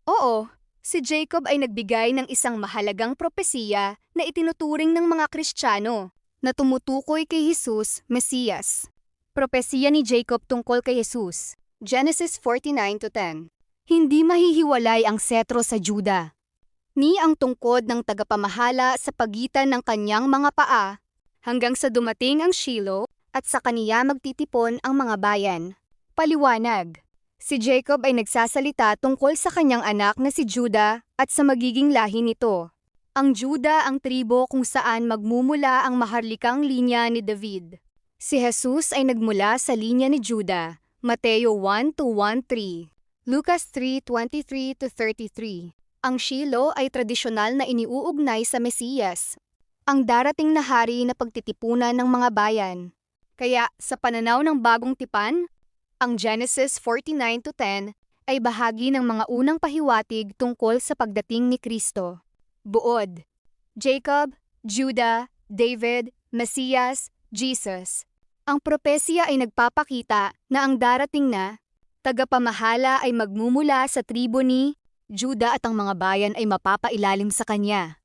Oo, si Jacob ay nagbigay ng isang mahalagang propesiya na itinuturing ng mga Kristiyano na tumutukoy kay Jesus, Mesiyas. Propesiya ni Jacob tungkol kay Jesus, Genesis 49:10. Hindi mahihiwalay ang setro sa Juda, ni ang tungkod ng tagapamahala sa pagitan ng kanyang mga paa, hanggang sa dumating ang Shiloh at sa kaniya magtitipon ang mga bayan. Paliwanag. Si Jacob ay nagsasalita tungkol sa kanyang anak na si Juda at sa magiging lahi nito. Ang Juda ang tribo kung saan magmumula ang maharlikang linya ni David. Si Jesus ay nagmula sa linya ni Juda, Mateo 1:1-3, Lucas 3:23-33. Ang Shiloh ay tradisyonal na iniuugnay sa Mesiyas, ang darating na hari na pagtitipunan ng mga bayan. Kaya sa pananaw ng bagong tipan, ang Genesis 49:10 ay bahagi ng mga unang pahiwatig tungkol sa pagdating ni Kristo. Buod: Jacob, Judah, David, Mesiyas, Jesus. Ang propesya ay nagpapakita na ang darating na tagapamahala ay magmumula sa tribo ni Judah at ang mga bayan ay mapapailalim sa kanya.